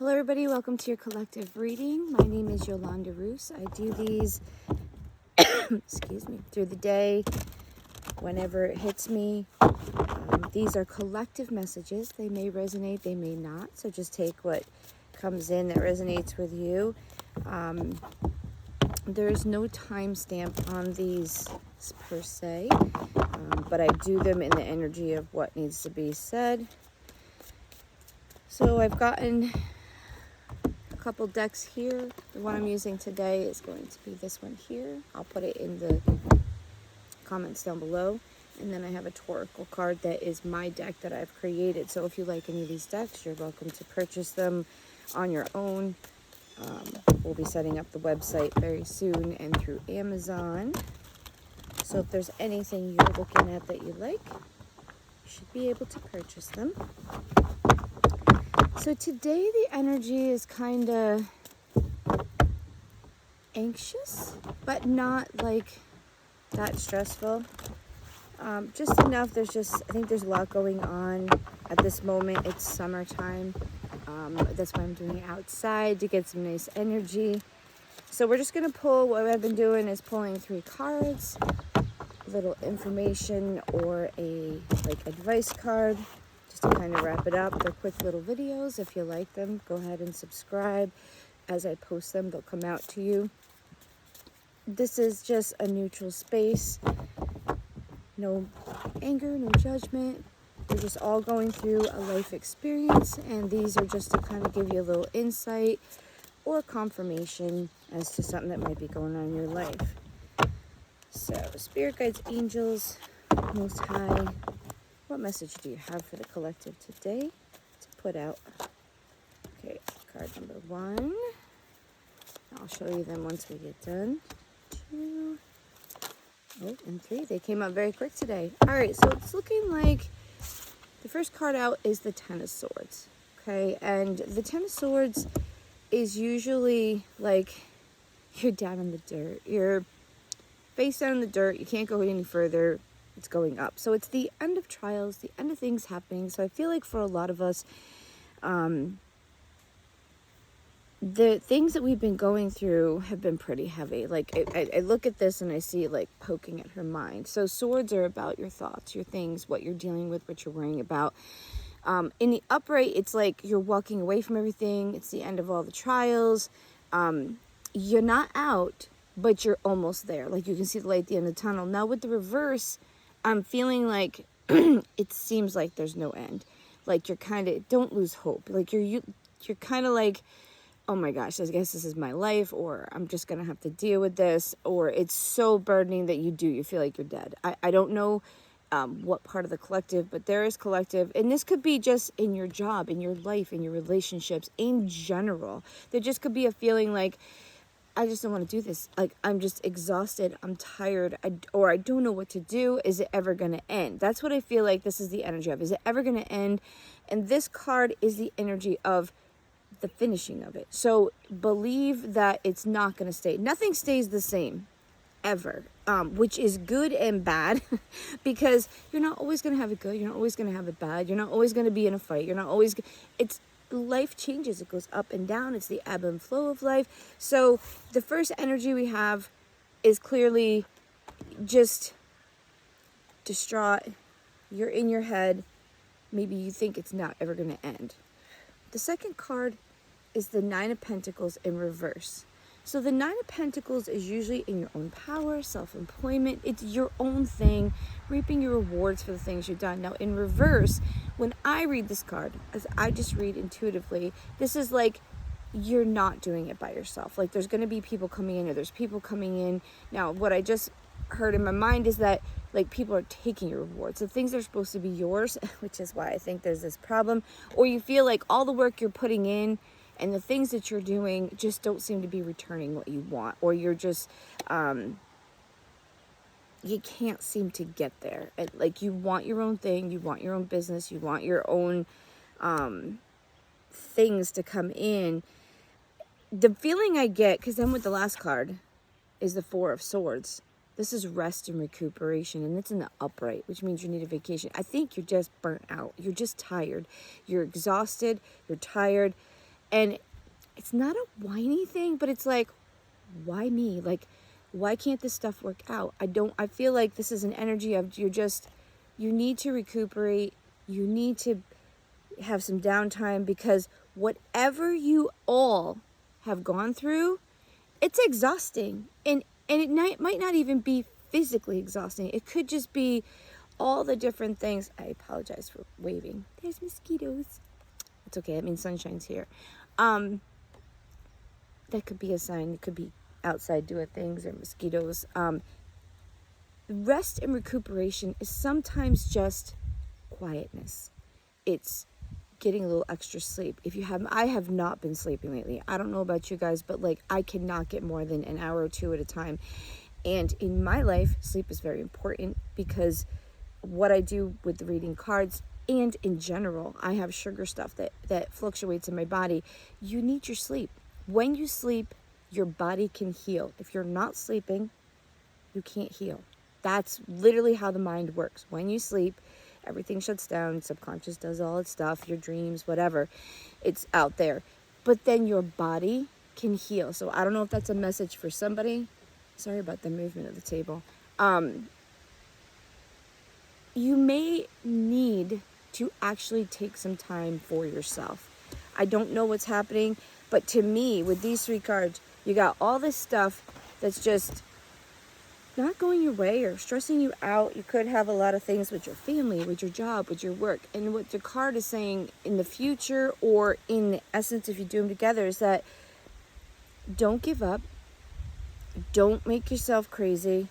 Hello everybody, welcome to your collective reading. My name is Yolanda Roos. I do these, excuse me, through the day, whenever it hits me. These are collective messages. They may resonate, they may not. So just take what comes in that resonates with you. There's no timestamp on these per se, but I do them in the energy of what needs to be said. So I've gotten couple decks here. The one I'm using today is going to be this one here. I'll put it in the comments down below. And then I have a Toracle card that is my deck that I've created. So if you like any of these decks, you're welcome to purchase them on your own. We'll be setting up the website very soon and through Amazon. So if there's anything you're looking at that you like, you should be able to purchase them. So today the energy is kind of anxious, but not like that stressful. Just enough. I think there's a lot going on at this moment. It's summertime. That's why I'm doing it outside to get some nice energy. So we're just going to pull, what I've been doing is pulling 3 cards, a little information or a advice card. Just to kind of wrap it up. They're quick little videos. If you like them, go ahead and subscribe. As I post them, they'll come out to you. This is just a neutral space. No anger, no judgment. We're just all going through a life experience, and these are just to kind of give you a little insight or confirmation as to something that might be going on in your life. So, Spirit Guides, Angels, Most High, what message do you have for the collective today to put out? Okay, card number 1. I'll show you them once we get done. 2. Oh, and 3. They came out very quick today. All right, so it's looking like the first card out is the Ten of Swords. Okay, and the Ten of Swords is usually like you're down in the dirt. You're face down in the dirt. You can't go any further. It's going up. So it's the end of trials, the end of things happening. So I feel like for a lot of us, the things that we've been going through have been pretty heavy. Like I look at this and I see it like poking at her mind. So swords are about your thoughts, your things, what you're dealing with, what you're worrying about. In the upright, it's like you're walking away from everything. It's the end of all the trials. You're not out, but you're almost there. Like you can see the light at the end of the tunnel. Now with the reverse, I'm feeling like it seems like there's no end. Like you're kind of, don't lose hope. Like you're kind of like, oh my gosh, I guess this is my life, or I'm just going to have to deal with this, or it's so burdening that you feel like you're dead. I don't know what part of the collective, but there is collective, and this could be just in your job, in your life, in your relationships, in general. There just could be a feeling like, I just don't want to do this. Like, I'm just exhausted. I'm tired. I don't know what to do. Is it ever going to end? That's what I feel like this is the energy of. Is it ever going to end? And this card is the energy of the finishing of it. So believe that it's not going to stay. Nothing stays the same ever, which is good and bad because you're not always going to have it good. You're not always going to have it bad. You're not always going to be in a fight. You're not always, life changes. It goes up and down. It's the ebb and flow of life. So the first energy we have is clearly just distraught. You're in your head. Maybe you think it's not ever going to end. The second card is the Nine of Pentacles in reverse. So the Nine of Pentacles is usually in your own power, self-employment. It's your own thing, reaping your rewards for the things you've done. Now in reverse, when I read this card, as I just read intuitively, this is like you're not doing it by yourself. Like there's going to be people coming in, or there's people coming in. Now what I just heard in my mind is that like people are taking your rewards. The things that are supposed to be yours, which is why I think there's this problem. Or you feel like all the work you're putting in and the things that you're doing just don't seem to be returning what you want. Or you're just, you can't seem to get there. Like you want your own thing, you want your own business, you want your own things to come in. The feeling I get, because then with the last card is the Four of Swords. This is rest and recuperation, and it's in the upright, which means you need a vacation. I think you're just burnt out. You're just tired. You're exhausted. You're tired. And it's not a whiny thing, but it's like, why me? Like, why can't this stuff work out? I feel like this is an energy of you need to recuperate. You need to have some downtime, because whatever you all have gone through, it's exhausting. And it might not even be physically exhausting. It could just be all the different things. I apologize for waving. There's mosquitoes. It's okay. That means sunshine's here. That could be a sign. It could be outside doing things or mosquitoes. Rest and recuperation is sometimes just quietness. It's getting a little extra sleep. I have not been sleeping lately. I don't know about you guys, but like, I cannot get more than an hour or two at a time. And in my life, sleep is very important, because what I do with the reading cards, and in general, I have sugar stuff that fluctuates in my body. You need your sleep. When you sleep, your body can heal. If you're not sleeping, you can't heal. That's literally how the mind works. When you sleep, everything shuts down. Subconscious does all its stuff, your dreams, whatever. It's out there. But then your body can heal. So I don't know if that's a message for somebody. Sorry about the movement of the table. You may need to actually take some time for yourself. I don't know what's happening, but to me, with these 3 cards, you got all this stuff that's just not going your way or stressing you out. You could have a lot of things with your family, with your job, with your work. And what the card is saying in the future, or in the essence, if you do them together, is that don't give up. Don't make yourself crazy.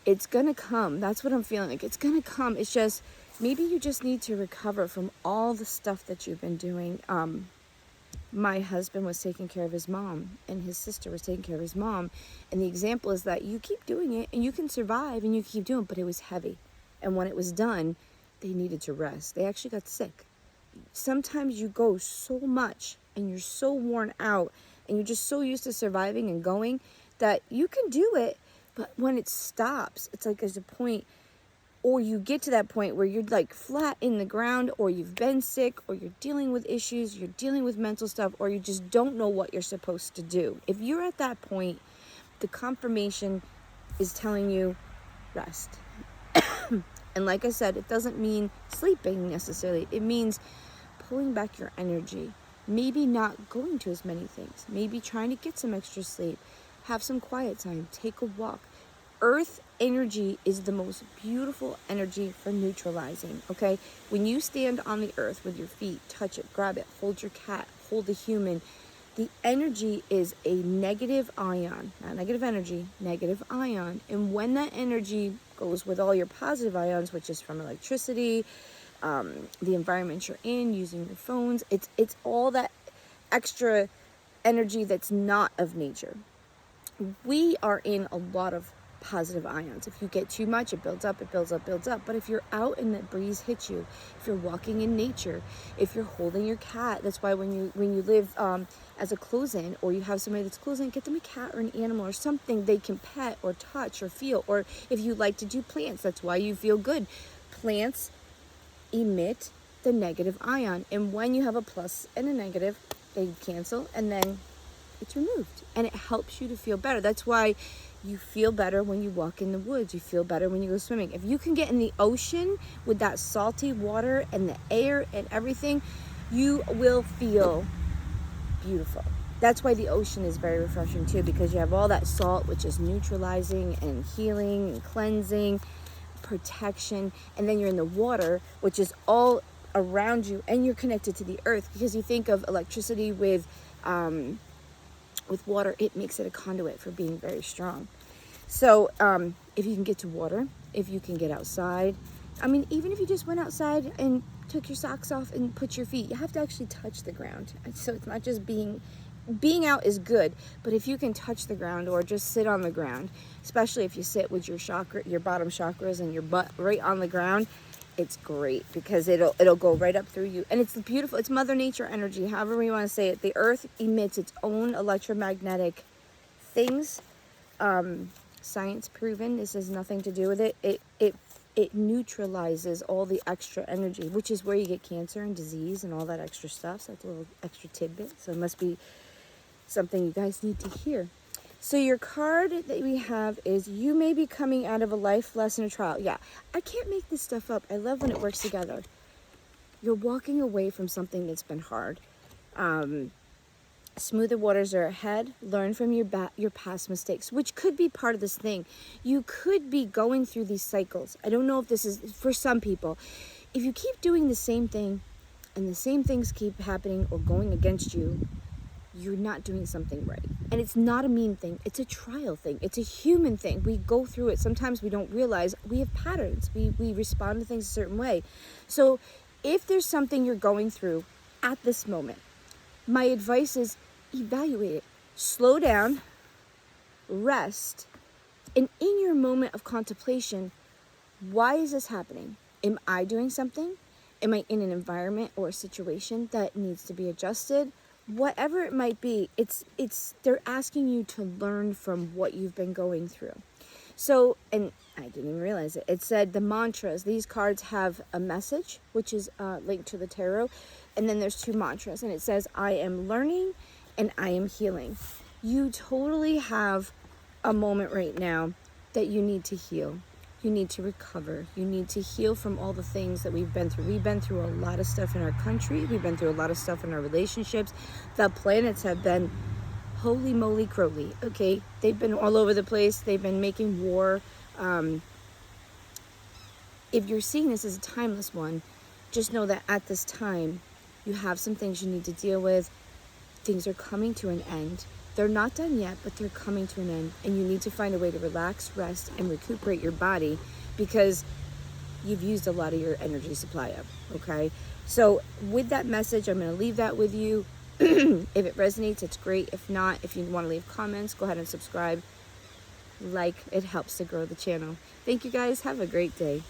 It's gonna come. That's what I'm feeling like. It's gonna come. It's just, maybe you just need to recover from all the stuff that you've been doing. My husband was taking care of his mom, and his sister was taking care of his mom. And the example is that you keep doing it and you can survive and you keep doing it, but it was heavy. And when it was done, they needed to rest. They actually got sick. Sometimes you go so much and you're so worn out and you're just so used to surviving and going that you can do it, but when it stops, it's like there's a point, or you get to that point where you're like flat in the ground, or you've been sick, or you're dealing with issues, you're dealing with mental stuff, or you just don't know what you're supposed to do. If you're at that point, the confirmation is telling you rest. And like I said, it doesn't mean sleeping necessarily. It means pulling back your energy. Maybe not going to as many things. Maybe trying to get some extra sleep. Have some quiet time. Take a walk. Earth energy is the most beautiful energy for neutralizing, okay? When you stand on the earth with your feet, touch it, grab it, hold your cat, hold the human, the energy is a negative ion, not negative energy, negative ion. And when that energy goes with all your positive ions, which is from electricity, the environment you're in, using your phones, it's all that extra energy that's not of nature. We are in a lot of positive ions. If you get too much, it builds up, it builds up, builds up. But if you're out and the breeze hits you, if you're walking in nature, if you're holding your cat, that's why when you live as a close-in, or you have somebody that's close-in, get them a cat or an animal or something they can pet or touch or feel. Or if you like to do plants, that's why you feel good. Plants emit the negative ion, and when you have a plus and a negative, they cancel, and then it's removed, and it helps you to feel better. That's why you feel better when you walk in the woods. You feel better when you go swimming. If you can get in the ocean with that salty water and the air and everything, you will feel beautiful. That's why the ocean is very refreshing too, because you have all that salt, which is neutralizing and healing and cleansing, protection. And then you're in the water, which is all around you, and you're connected to the earth, because you think of electricity with water, it makes it a conduit for being very strong. So if you can get to water, if you can get outside, I mean, even if you just went outside and took your socks off and put your feet, you have to actually touch the ground. So it's not just being out is good, but if you can touch the ground or just sit on the ground, especially if you sit with your bottom chakras and your butt right on the ground, it's great, because it'll go right up through you. And it's beautiful. It's Mother Nature energy, however you want to say it. The earth emits its own electromagnetic things. Science proven. This has nothing to do with it. It it neutralizes all the extra energy, which is where you get cancer and disease and all that extra stuff. So that's a little extra tidbit. So it must be something you guys need to hear. So your card that we have is, you may be coming out of a life lesson or trial. Yeah, I can't make this stuff up. I love when it works together. You're walking away from something that's been hard. Smoother waters are ahead. Learn from your past mistakes, which could be part of this thing. You could be going through these cycles. I don't know if this is for some people. If you keep doing the same thing and the same things keep happening or going against you, you're not doing something right. And it's not a mean thing. It's a trial thing. It's a human thing. We go through it. Sometimes we don't realize we have patterns. We respond to things a certain way. So if there's something you're going through at this moment, my advice is evaluate it. Slow down, rest, and in your moment of contemplation, why is this happening? Am I doing something? Am I in an environment or a situation that needs to be adjusted? Whatever it might be, they're asking you to learn from what you've been going through. So, and I didn't even realize it. It said the mantras. These cards have a message, which is linked to the tarot. And then there's 2 mantras. And it says, I am learning and I am healing. You totally have a moment right now that you need to heal. You need to recover. You need to heal from all the things that we've been through. We've been through a lot of stuff in our country. We've been through a lot of stuff in our relationships. The planets have been holy moly crowley, okay? They've been all over the place. They've been making war. If you're seeing this as a timeless one, just know that at this time, you have some things you need to deal with. Things are coming to an end. They're not done yet, but they're coming to an end. And you need to find a way to relax, rest, and recuperate your body, because you've used a lot of your energy supply up, okay? So with that message, I'm going to leave that with you. If it resonates, it's great. If not, if you want to leave comments, go ahead and subscribe. It helps to grow the channel. Thank you guys. Have a great day.